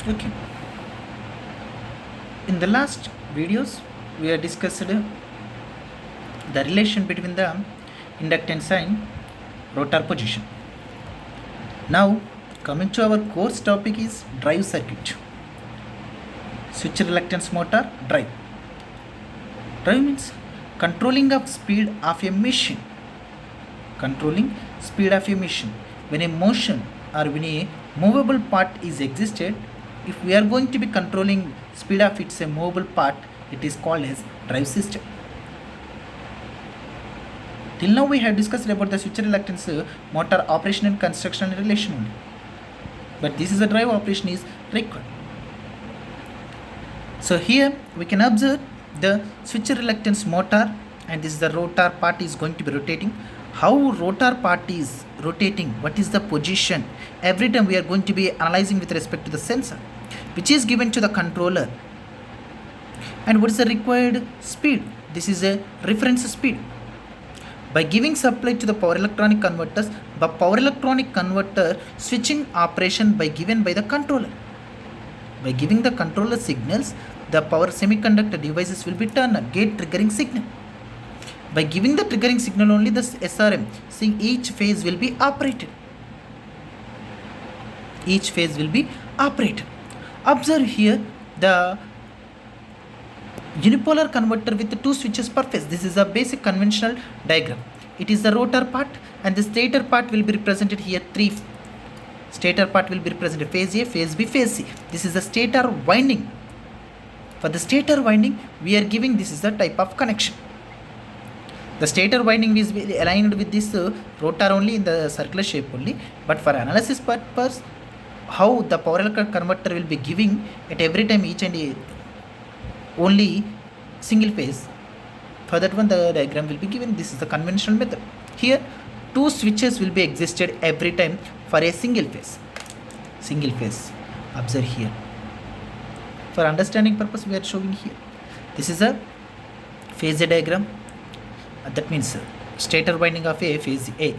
Okay. In the last videos, we have discussed the relation between the inductance and rotor position. Now, coming to our course topic is drive circuit. Switch reluctance motor drive. Drive means controlling of speed of a machine. Controlling speed of a machine. When a motion or when a movable part is existed, if we are going to be controlling speed of its a movable part, it is called as drive system. Till now we have discussed about the switch reluctance motor operation and construction relation only. But this is a drive operation is required. So here we can observe the switch reluctance motor, and this is the rotor part is going to be rotating. How rotor part is rotating, what is the position, every time we are going to be analyzing with respect to the sensor which is given to the controller, and what is the required speed. This is a reference speed. By giving supply to the power electronic converters, the power electronic converter switching operation by given by the controller. By giving the controller signals, the power semiconductor devices will be turned on, gate triggering signal. By giving the triggering signal only, the SRM, seeing each phase will be operated. Each phase will be operated. Observe here the unipolar converter with two switches per phase. This is a basic conventional diagram. It is the rotor part, and the stator part will be represented here. Three stator part will be represented: phase A, phase B, phase C. This is the stator winding. For the stator winding, we are giving this is the type of connection. The stator winding is aligned with this rotor only in the circular shape only, but for analysis purpose, how the power electronic converter will be giving at every time each and only single phase, for that one the diagram will be given. This is the conventional method. Here two switches will be existed every time for a single phase. Observe here. For understanding purpose we are showing here. This is a phase A diagram. That means stator winding of a phase A,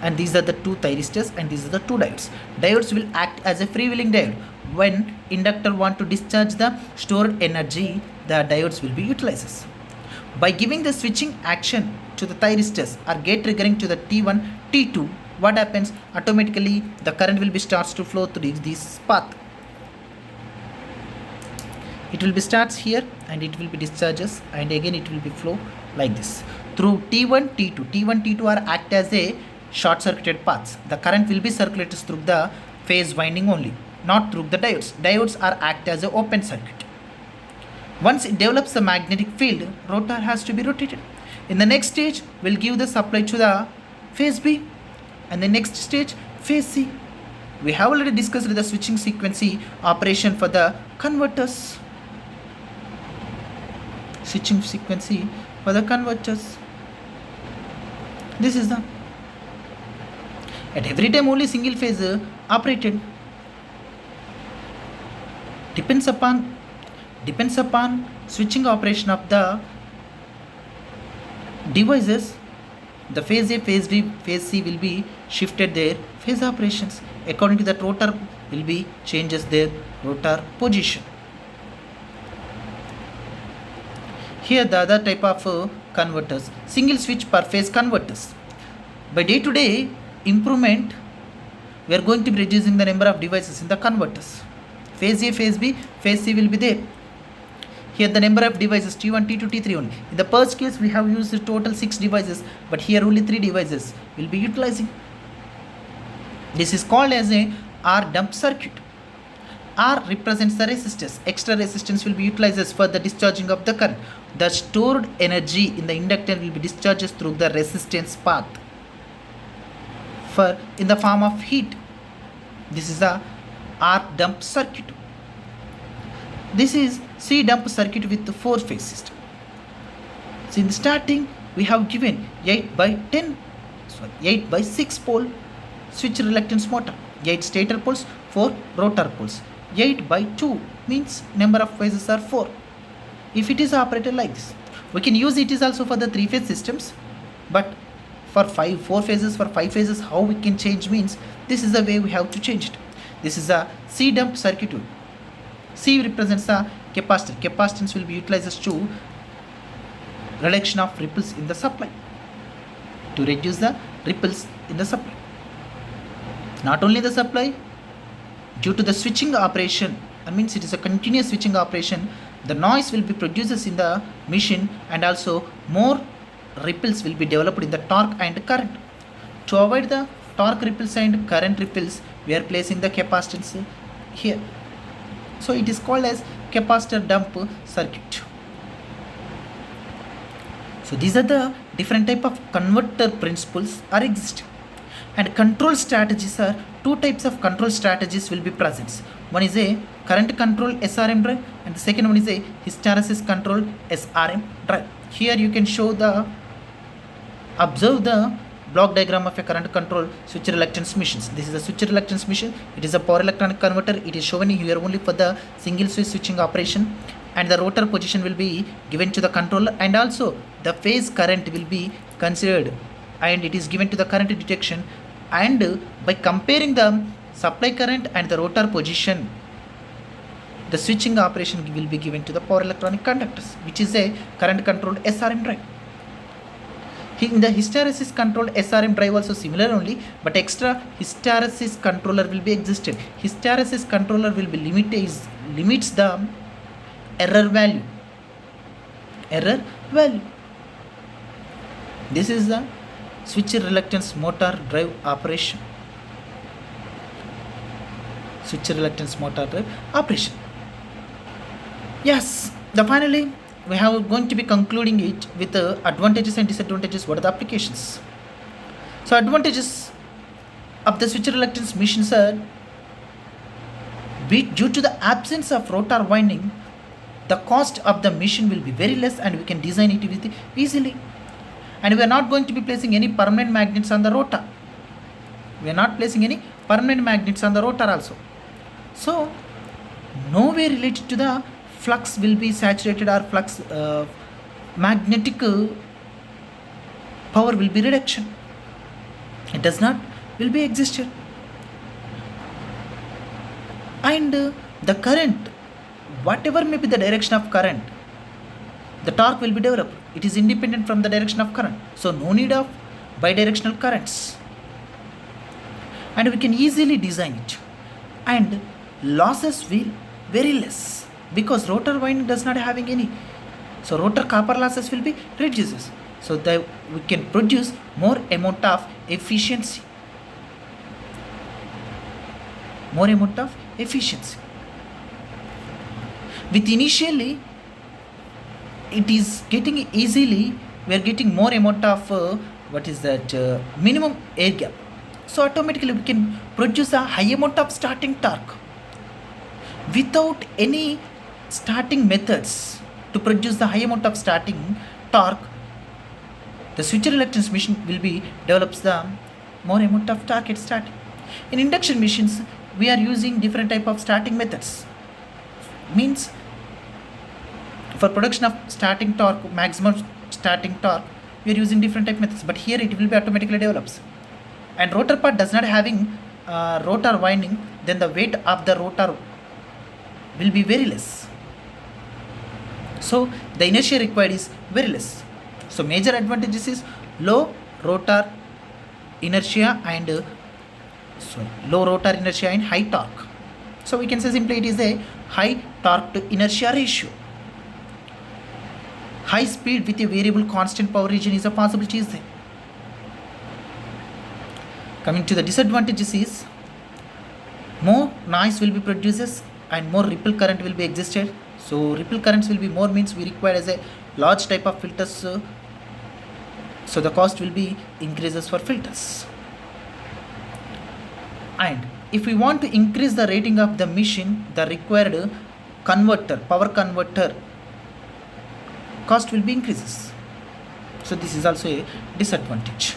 and these are the two thyristors, and these are the two diodes. Diodes will act as a freewheeling diode. When inductor want to discharge the stored energy, the diodes will be utilized. By giving the switching action to the thyristors or gate triggering to the T1, T2, what happens? Automatically the current will be starts to flow through this path. It will be starts here, and it will be discharges, and again it will be flow like this through T1, T2. T1, T2 are act as a short circuited paths. The current will be circulated through the phase winding only, not through the diodes. Diodes are act as an open circuit. Once it develops a magnetic field, rotor has to be rotated. In the next stage, we'll give the supply to the phase B, and the next stage phase C. We have already discussed the switching sequency operation for the converters. Switching frequency for the converters. This is the at every time only single phase operated. Depends upon switching operation of the devices. The phase A, phase B, phase C will be shifted their phase operations. According to that, rotor will be changes their rotor position. Here the other type of converters, single switch per phase converters. By day to day improvement, we are going to be reducing the number of devices in the converters. Phase A, phase B, phase C will be there. Here the number of devices T1, T2, T3 only. In the first case we have used total 6 devices, but here only 3 devices will be utilizing. This is called as a R dump circuit. R represents the resistance. Extra resistance will be utilized for the discharging of the current. The stored energy in the inductor will be discharged through the resistance path for in the form of heat. This is the R dump circuit. This is C dump circuit with the 4 phase system. So in the starting we have given 8 by 6 pole switch reluctance motor, 8 stator poles, 4 rotor poles. 8 by 2 means number of phases are 4. If it is operated like this, we can use it is also for the 3 phase systems, but for 4 phases, for 5 phases, how we can change means this is the way we have to change it. This is a C dump circuit. C represents the capacitor. Capacitance will be utilized to reduction of ripples in the supply, to reduce the ripples in the supply. Not only the supply, due to the switching operation, that means it is a continuous switching operation, the noise will be produced in the machine, and also more ripples will be developed in the torque and current. To avoid the torque ripples and current ripples, we are placing the capacitance here. So it is called as capacitor dump circuit. So these are the different type of converter principles are existing. And control strategies are two types of control strategies will be present. One is a current control SRM drive, and the second one is a hysteresis control SRM drive. Here you can observe the block diagram of a current control switch reluctance machines. This is a switch reluctance machine. It is a power electronic converter. It is shown here only for the single switch switching operation, and the rotor position will be given to the controller, and also the phase current will be considered, and it is given to the current detection. And by comparing the supply current and the rotor position, the switching operation will be given to the power electronic conductors, which is a current controlled SRM drive. In the hysteresis controlled SRM drive also similar only, but extra hysteresis controller will be existed. Hysteresis controller will be limits the error value. This is the switch reluctance motor drive operation. Switch reluctance motor drive operation. Yes, finally we have going to be concluding it with the advantages and disadvantages. What are the applications? So advantages of the switch reluctance machines are, due to the absence of rotor winding, the cost of the machine will be very less, and we can design it with easily. And we are not going to be placing any permanent magnets on the rotor. Also. So no way related to the flux will be saturated, or flux magnetic power will be reduction. It does not will be existed. And the current, whatever may be the direction of current, the torque will be developed. It is independent from the direction of current. So no need of bidirectional currents. And we can easily design it. And losses will very less, because rotor winding does not having any. So rotor copper losses will be reduces. So that we can produce more amount of efficiency. With initially, it is getting easily, we are getting more amount of minimum air gap. So automatically we can produce a high amount of starting torque without any starting methods. To produce the high amount of starting torque, the switch reluctance machine will be develops the more amount of torque at starting. In induction machines, we are using different type of starting methods. Means for production of starting torque, maximum starting torque, we are using different type methods, but here it will be automatically develops. And rotor part does not having rotor winding, then the weight of the rotor will be very less. So the inertia required is very less. So major advantages is low rotor inertia and high torque. So we can say simply it is a high torque to inertia ratio. High speed with a variable constant power region is a possibility is there. Coming to the disadvantages is, more noise will be produced and more ripple current will be existed. So ripple currents will be more, means we require as a large type of filters. So the cost will be increases for filters. And if we want to increase the rating of the machine, the required power converter cost will be increases. So this is also a disadvantage.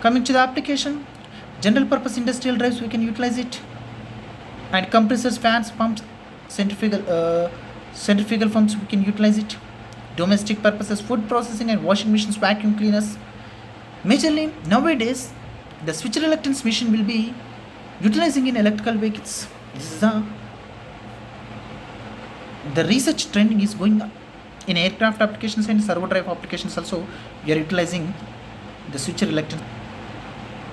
Coming to the application, general purpose industrial drives, we can utilize it. And compressors, fans, pumps, centrifugal pumps, we can utilize it. Domestic purposes, food processing and washing machines, vacuum cleaners. Majorly nowadays, the switch reluctance machine will be Utilizing in electrical vehicles, this is the research trending is going on. In aircraft applications and servo drive applications also, we are utilizing the switch reluctance.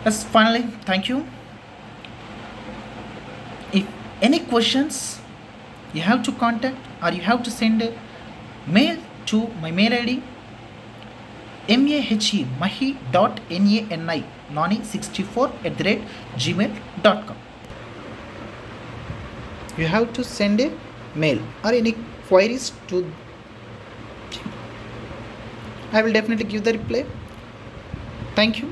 Yes, finally, thank you. If any questions, you have to contact or you have to send a mail to my mail ID mahi.nani64@gmail.com. You have to send a mail or any queries to, I will definitely give the reply. Thank you.